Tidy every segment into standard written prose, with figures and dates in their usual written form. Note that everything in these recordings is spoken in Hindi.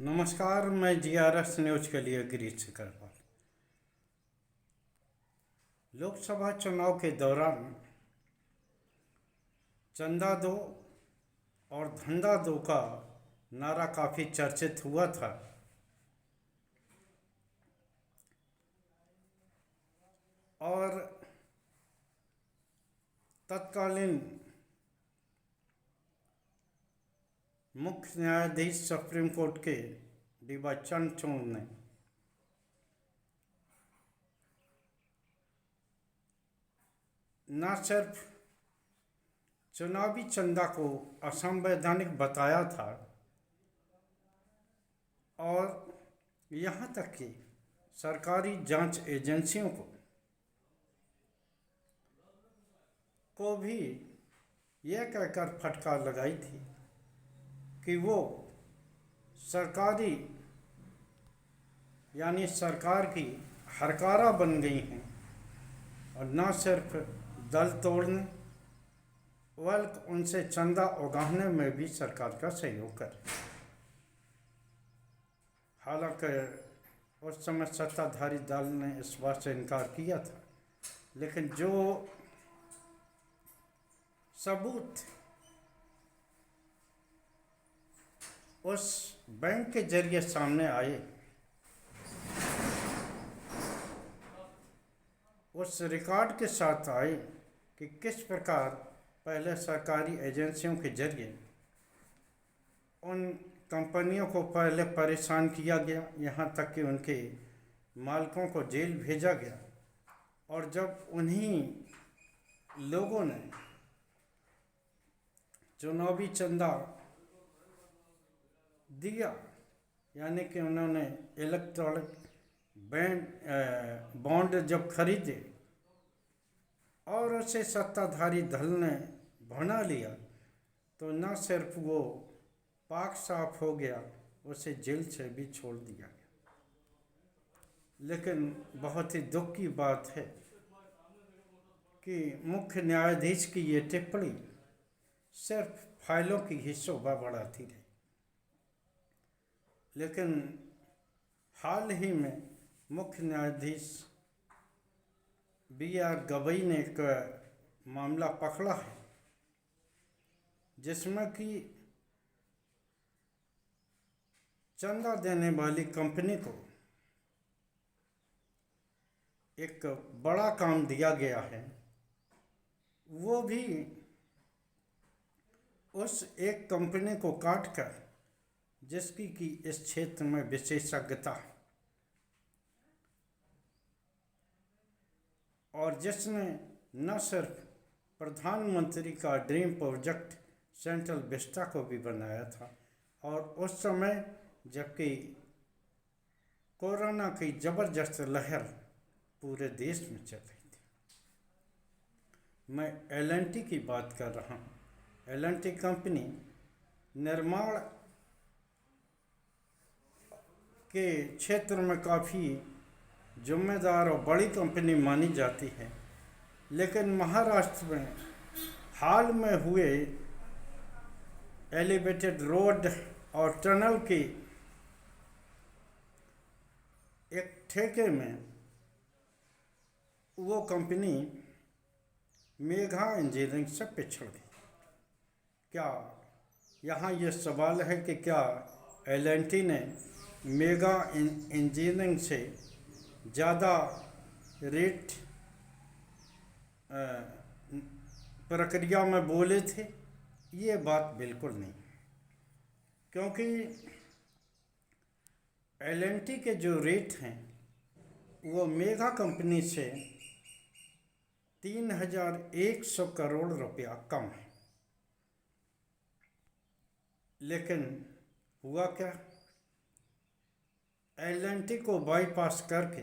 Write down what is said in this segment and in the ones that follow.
नमस्कार, मैं जीआरएस न्यूज के लिए गिरीश अग्रवाल। लोकसभा चुनाव के दौरान चंदा दो और धंधा दो का नारा काफ़ी चर्चित हुआ था और तत्कालीन मुख्य न्यायाधीश सुप्रीम कोर्ट के डी.वाई. चंद्रचूड़ ने न सिर्फ चुनावी चंदा को असंवैधानिक बताया था और यहाँ तक कि सरकारी जांच एजेंसियों को भी यह कहकर फटकार लगाई थी कि वो सरकारी यानी सरकार की हरकारा बन गई हैं और न सिर्फ दल तोड़ने बल्कि उनसे चंदा उगाहने में भी सरकार का सहयोग कर। हालांकि उस समय सत्ताधारी दल ने इस बात से इनकार किया था, लेकिन जो सबूत उस बैंक के जरिए सामने आए, उस रिकॉर्ड के साथ आए कि किस प्रकार पहले सरकारी एजेंसियों के जरिए उन कंपनियों को पहले परेशान किया गया, यहाँ तक कि उनके मालिकों को जेल भेजा गया और जब उन्हीं लोगों ने चुनावी चंदा दिया, यानी कि उन्होंने इलेक्ट्रॉनिक बॉन्ड जब खरीदे और उसे सत्ताधारी दल ने बना लिया, तो न सिर्फ वो पाक साफ हो गया, उसे जेल से भी छोड़ दिया गया। लेकिन बहुत ही दुख की बात है कि मुख्य न्यायाधीश की ये टिप्पणी सिर्फ फाइलों की ही शोभा बढ़ाती रही। लेकिन हाल ही में मुख्य न्यायाधीश बी.आर. गवई ने एक मामला पकड़ा है जिसमें कि चंदा देने वाली कंपनी को एक बड़ा काम दिया गया है, वो भी उस एक कंपनी को काटकर जिसकी कि इस क्षेत्र में विशेषज्ञता है और जिसने न सिर्फ प्रधानमंत्री का ड्रीम प्रोजेक्ट सेंट्रल विस्टा को भी बनाया था और उस समय जबकि कोरोना की ज़बरदस्त लहर पूरे देश में चल रही थी। मैं एल.एन.टी. की बात कर रहा हूँ। एल.एन.टी. कंपनी निर्माण के क्षेत्र में काफ़ी जिम्मेदार और बड़ी कंपनी मानी जाती है, लेकिन महाराष्ट्र में हाल में हुए एलिवेटेड रोड और टनल की एक ठेके में वो कंपनी मेघा इंजीनियरिंग से पिछड़ गई। क्या यहाँ ये सवाल है कि क्या एल.एन.टी. ने मेगा इंजीनियरिंग से ज़्यादा रेट प्रक्रिया में बोले थे? ये बात बिल्कुल नहीं, क्योंकि एल.एन.टी. के जो रेट हैं वो मेगा कंपनी से 3,100 करोड़ रुपया कम है। लेकिन हुआ क्या, एल.एन.टी. को बाईपास करके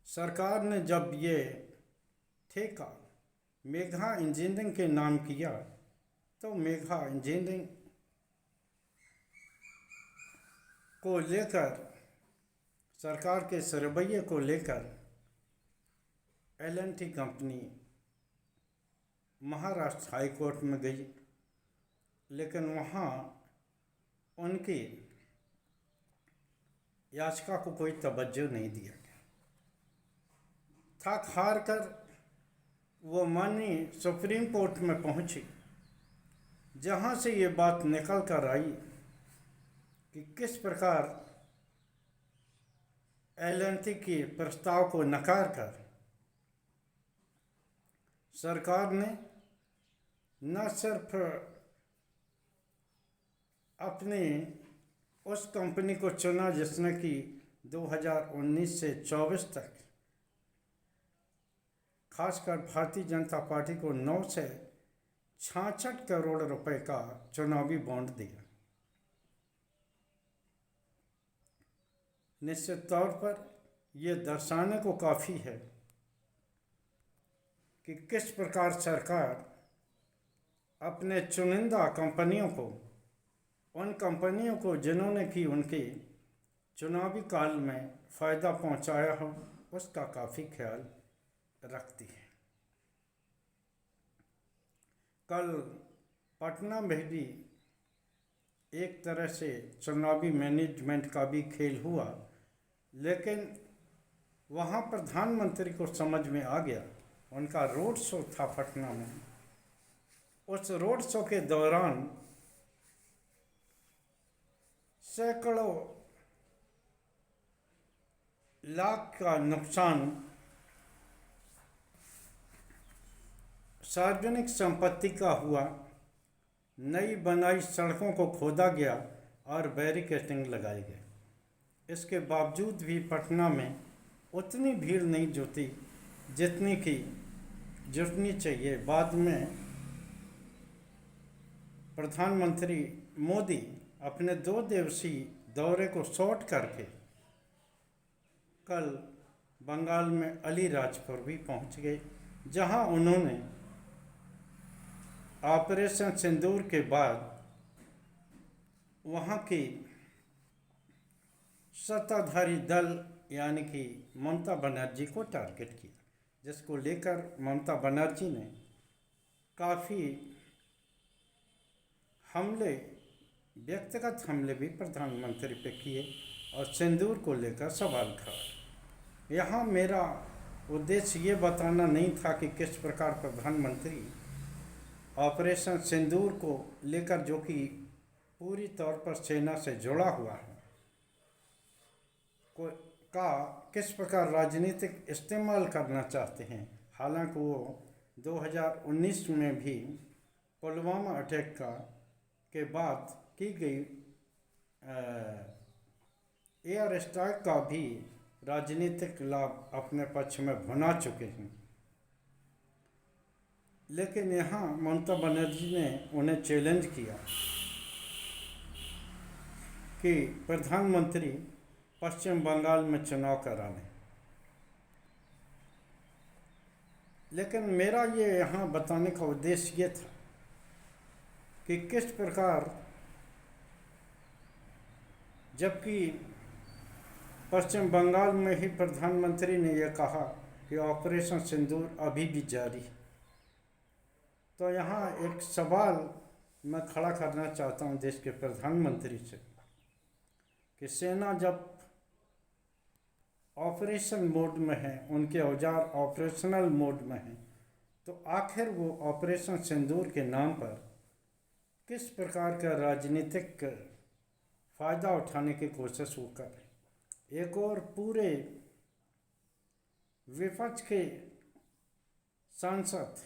सरकार ने जब ये ठेका मेघा इंजीनियरिंग के नाम किया, तो मेघा इंजीनियरिंग को लेकर, सरकार के इस रवैये को लेकर एल.एन.टी. कंपनी महाराष्ट्र हाई कोर्ट में गई, लेकिन वहाँ उनकी याचिका को कोई तवज्जो नहीं दिया गया। थक हार कर वो माननीय सुप्रीम कोर्ट में पहुंची, जहां से ये बात निकल कर आई कि किस प्रकार एल&टी के प्रस्ताव को नकार कर सरकार ने न सिर्फ अपनी उस कंपनी को चुना जिसने कि 2019 से 24 तक खासकर भारतीय जनता पार्टी को 9 से 66 करोड़ रुपए का चुनावी बॉन्ड दिया। निश्चित तौर पर यह दर्शाने को काफ़ी है कि किस प्रकार सरकार अपने चुनिंदा कंपनियों को, उन कंपनियों को जिन्होंने कि उनके चुनावी काल में फ़ायदा पहुंचाया हो, उसका काफ़ी ख्याल रखती है। कल पटना में भी एक तरह से चुनावी मैनेजमेंट का भी खेल हुआ, लेकिन वहाँ प्रधानमंत्री को समझ में आ गया। उनका रोड शो था पटना में। उस रोड शो के दौरान सैकड़ों लाख का नुकसान सार्वजनिक संपत्ति का हुआ। नई बनाई सड़कों को खोदा गया और बैरिकेडिंग लगाई गई। इसके बावजूद भी पटना में उतनी भीड़ नहीं जुटी जितनी कि जुटनी चाहिए। बाद में प्रधानमंत्री मोदी अपने 2 दिवसीय दौरे को शॉर्ट करके कल बंगाल में अलीराजपुर भी पहुंच गए, जहां उन्होंने ऑपरेशन सिंदूर के बाद वहां की सत्ताधारी दल यानी कि ममता बनर्जी को टारगेट किया, जिसको लेकर ममता बनर्जी ने काफ़ी हमले, व्यक्तिगत हमले भी प्रधानमंत्री पे किए और सिंदूर को लेकर सवाल खड़ा। यहाँ मेरा उद्देश्य ये बताना नहीं था कि किस प्रकार प्रधानमंत्री ऑपरेशन सिंदूर को लेकर, जो कि पूरी तौर पर सेना से जुड़ा हुआ है, का किस प्रकार राजनीतिक इस्तेमाल करना चाहते हैं। हालांकि वो 2019 में भी पुलवामा अटैक के बाद की गई एयर स्ट्राइक का भी राजनीतिक लाभ अपने पक्ष में भुना चुके हैं। लेकिन यहाँ ममता बनर्जी ने उन्हें चैलेंज किया कि प्रधानमंत्री पश्चिम बंगाल में चुनाव करा लें। लेकिन मेरा ये यहाँ बताने का उद्देश्य ये था कि किस प्रकार, जबकि पश्चिम बंगाल में ही प्रधानमंत्री ने यह कहा कि ऑपरेशन सिंदूर अभी भी जारी है, तो यहाँ एक सवाल मैं खड़ा करना चाहता हूँ देश के प्रधानमंत्री से कि सेना जब ऑपरेशन मोड में है, उनके औजार ऑपरेशनल मोड में हैं, तो आखिर वो ऑपरेशन सिंदूर के नाम पर किस प्रकार का राजनीतिक फ़ायदा उठाने की कोशिश वो कर रहे। एक और पूरे विपक्ष के सांसद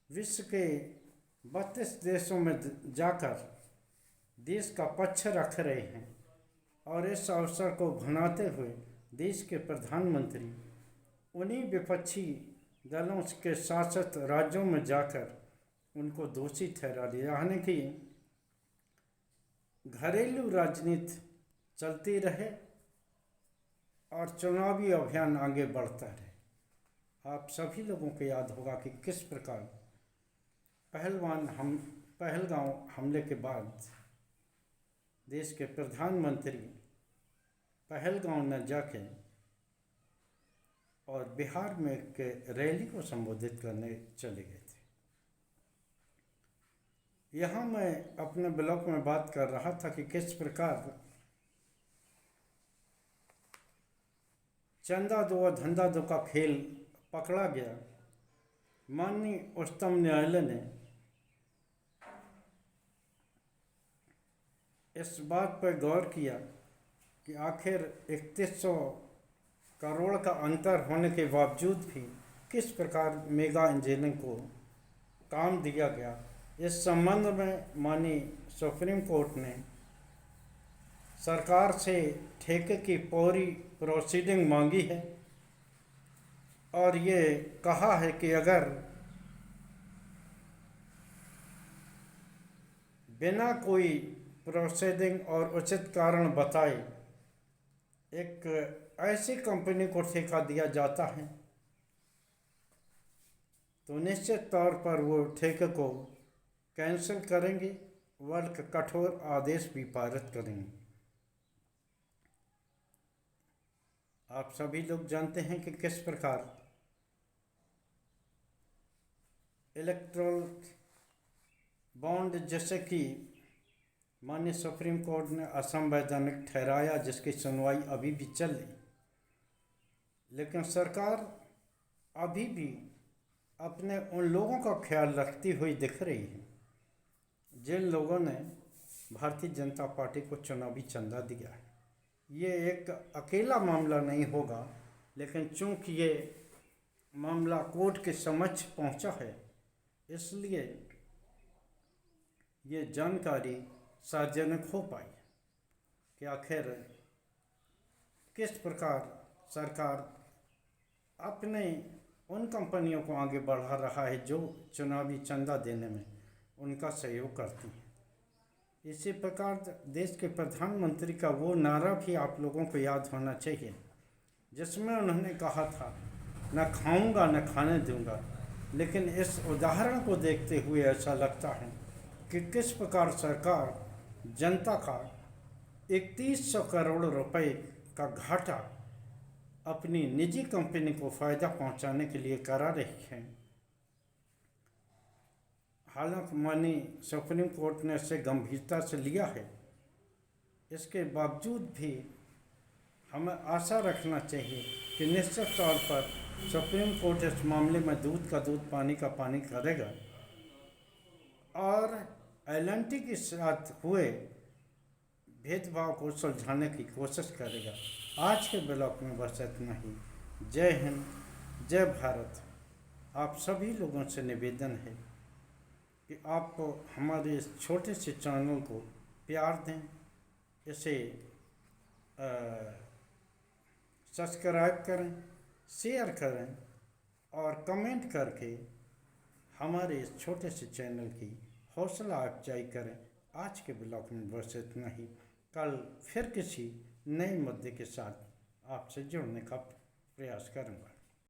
विश्व के 32 देशों में जाकर देश का पक्ष रख रहे हैं, और इस अवसर को भुनाते हुए देश के प्रधानमंत्री उन्हीं विपक्षी दलों के शासित राज्यों में जाकर उनको दोषी ठहरा दिया, यानी कि घरेलू राजनीति चलती रहे और चुनावी अभियान आगे बढ़ता रहे। आप सभी लोगों को याद होगा कि किस प्रकार पहलगांव हमले के बाद देश के प्रधानमंत्री पहलगांव न जाके और बिहार में एक रैली को संबोधित करने चले गए थे। यहाँ मैं अपने ब्लॉग में बात कर रहा था कि किस प्रकार चंदा दो और धंधा दो का खेल पकड़ा गया। माननीय उच्चतम न्यायालय ने इस बात पर गौर किया कि आखिर 3100 करोड़ का अंतर होने के बावजूद भी किस प्रकार मेगा इंजीनियरिंग को काम दिया गया। इस संबंध में माननीय सुप्रीम कोर्ट ने सरकार से ठेके की पूरी प्रोसीडिंग मांगी है और ये कहा है कि अगर बिना कोई प्रोसीडिंग और उचित कारण बताए एक ऐसी कंपनी को ठेका दिया जाता है तो निश्चित तौर पर वो ठेके को कैंसिल करेंगे व कठोर आदेश भी पारित करेंगे। आप सभी लोग जानते हैं कि किस प्रकार इलेक्ट्रोल बॉन्ड जैसे कि माननीय सुप्रीम कोर्ट ने असंवैधानिक ठहराया, जिसकी सुनवाई अभी भी चल रही, लेकिन सरकार अभी भी अपने उन लोगों का ख्याल रखती हुई दिख रही है जिन लोगों ने भारतीय जनता पार्टी को चुनावी चंदा दिया है। ये एक अकेला मामला नहीं होगा, लेकिन चूंकि ये मामला कोर्ट के समक्ष पहुंचा है इसलिए ये जानकारी सार्वजनिक हो पाई कि आखिर किस प्रकार सरकार अपने उन कंपनियों को आगे बढ़ा रहा है जो चुनावी चंदा देने में उनका सहयोग करती हैं। इसी प्रकार देश के प्रधानमंत्री का वो नारा भी आप लोगों को याद होना चाहिए जिसमें उन्होंने कहा था, न खाऊंगा न खाने दूंगा। लेकिन इस उदाहरण को देखते हुए ऐसा लगता है कि किस प्रकार सरकार जनता का 3100 करोड़ रुपए का घाटा अपनी निजी कंपनी को फ़ायदा पहुंचाने के लिए करा रही है। हालांकि माननीय सुप्रीम कोर्ट ने इसे गंभीरता से लिया है, इसके बावजूद भी हमें आशा रखना चाहिए कि निश्चित तौर पर सुप्रीम कोर्ट इस मामले में दूध का दूध पानी का पानी करेगा और एल&टी के साथ हुए भेदभाव को सुलझाने की कोशिश करेगा। आज के ब्लॉग में बस इतना ही। जय हिंद, जय भारत। आप सभी लोगों से निवेदन है कि आप हमारे इस छोटे से चैनल को प्यार दें, इसे सब्सक्राइब करें, शेयर करें और कमेंट करके हमारे इस छोटे से चैनल की हौसला अफजाई करें। आज के ब्लॉग में बस इतना ही। कल फिर किसी नए मुद्दे के साथ आपसे जुड़ने का प्रयास करूँगा।